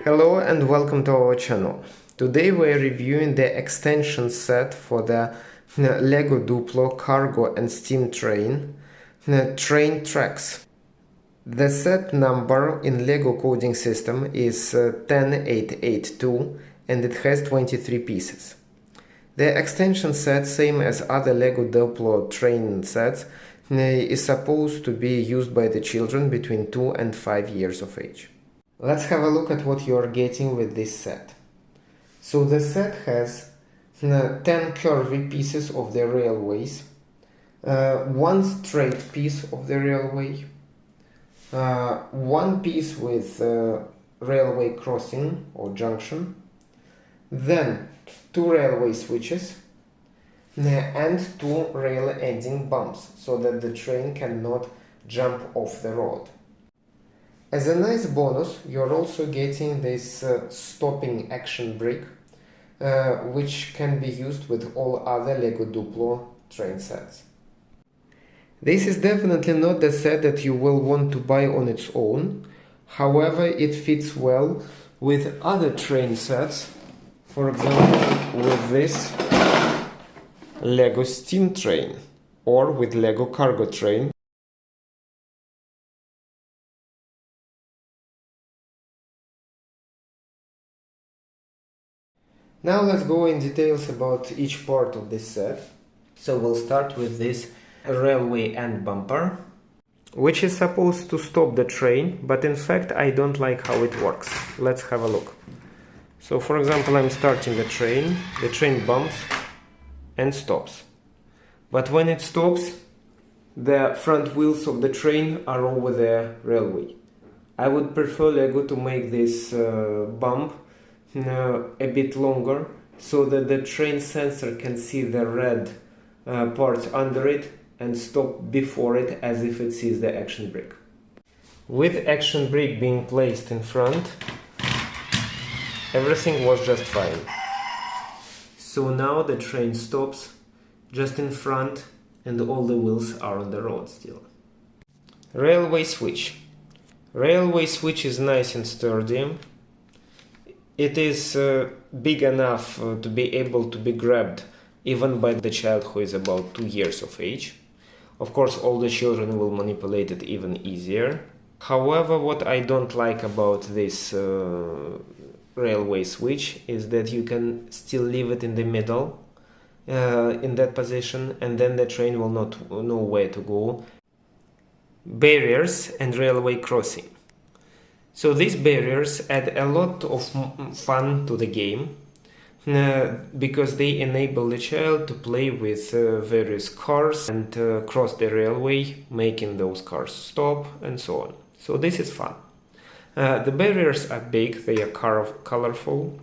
Hello and welcome to our channel. Today we are reviewing the extension set for the Lego Duplo cargo and steam train tracks. The set number in Lego coding system is 10882 and it has 23 pieces. The extension set, same as other Lego Duplo train sets, is supposed to be used by the children between 2 and 5 years of age. Let's have a look at what you are getting with this set. So the set has 10 curvy pieces of the railways, one straight piece of the railway, one piece with railway crossing or junction, then 2 railway switches, and 2 rail ending bumps so that the train cannot jump off the road. As a nice bonus, you're also getting this stopping action brake, which can be used with all other Lego Duplo train sets. This is definitely not the set that you will want to buy on its own. However, it fits well with other train sets, for example with this Lego steam train or with Lego cargo train. Now let's go in details about each part of this set. So we'll start with this railway end bumper, which is supposed to stop the train, but in fact I don't like how it works. Let's have a look. So for example, I'm starting the train bumps and stops. But when it stops, the front wheels of the train are over the railway. I would prefer Lego to make this bump a bit longer so that the train sensor can see the red parts under it and stop before it as if it sees the action brake. With action brake being placed in front, everything was just fine. So now the train stops just in front and all the wheels are on the road still. Railway switch. Railway switch is nice and sturdy. It is big enough to be able to be grabbed even by the child who is about 2 years of age. Of course, all the children will manipulate it even easier. However, what I don't like about this railway switch is that you can still leave it in the middle in that position, and then the train will not know where to go. Barriers and railway crossing. So these barriers add a lot of fun to the game because they enable the child to play with various cars and cross the railway, making those cars stop and so on. So this is fun. The barriers are big, they are colorful,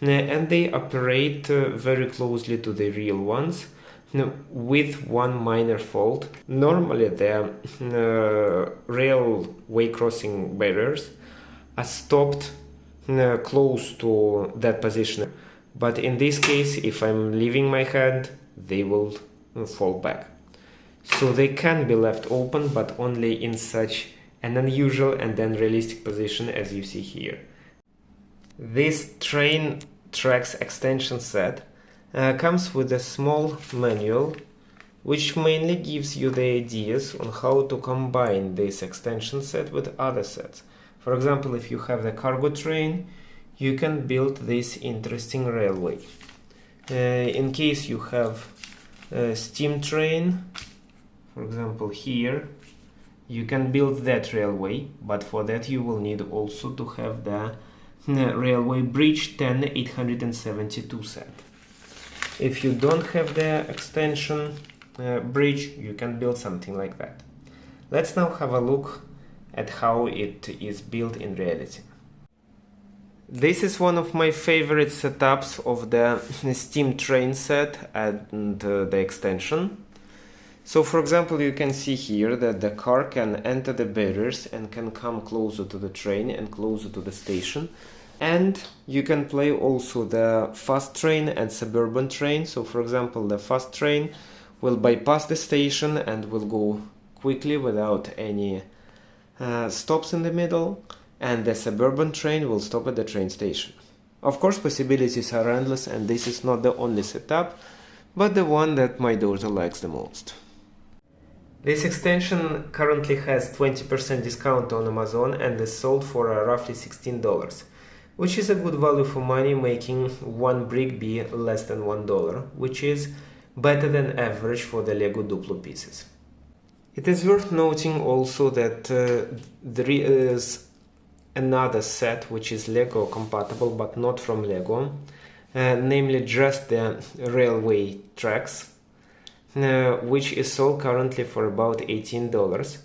and they operate very closely to the real ones, with one minor fault. Normally the railway crossing barriers are stopped close to that position, but in this case, if I'm leaving my hand, they will fall back. So they can be left open, but only in such an unusual and unrealistic position as you see here. This train tracks extension set comes with a small manual which mainly gives you the ideas on how to combine this extension set with other sets. For example, if you have the cargo train, you can build this interesting railway. In case you have a steam train, for example here, you can build that railway, but for that you will need also to have the railway bridge 10872 set. If you don't have the extension bridge, you can build something like that. Let's now have a look at how it is built in reality. This is one of my favorite setups of the steam train set and the extension. So for example, you can see here that the car can enter the barriers and can come closer to the train and closer to the station. And you can play also the fast train and suburban train. So for example, the fast train will bypass the station and will go quickly without any stops in the middle, and the suburban train will stop at the train station. Of course, possibilities are endless, and this is not the only setup, but the one that my daughter likes the most. This extension currently has 20% discount on Amazon and is sold for roughly $16, which is a good value for money, making one brick be less than $1, which is better than average for the Lego Duplo pieces. It is worth noting also that there is another set which is Lego compatible but not from Lego, namely just the railway tracks, which is sold currently for about $18,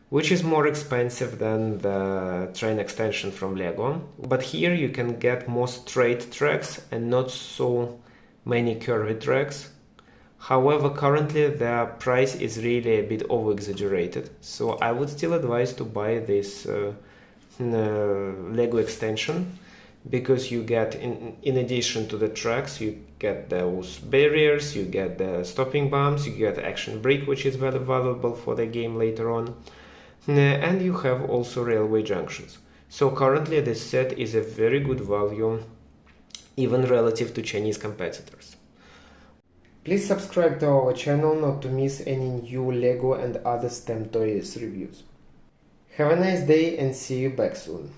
which is more expensive than the train extension from Lego. But here you can get more straight tracks and not so many curvy tracks. However, currently the price is really a bit over-exaggerated, so I would still advise to buy this Lego extension, because you get, in addition to the tracks, you get those barriers, you get the stopping bumps, you get action brake, which is very valuable for the game later on, and you have also railway junctions. So currently this set is a very good value, even relative to Chinese competitors. Please subscribe to our channel not to miss any new Lego and other STEM toys reviews. Have a nice day and see you back soon.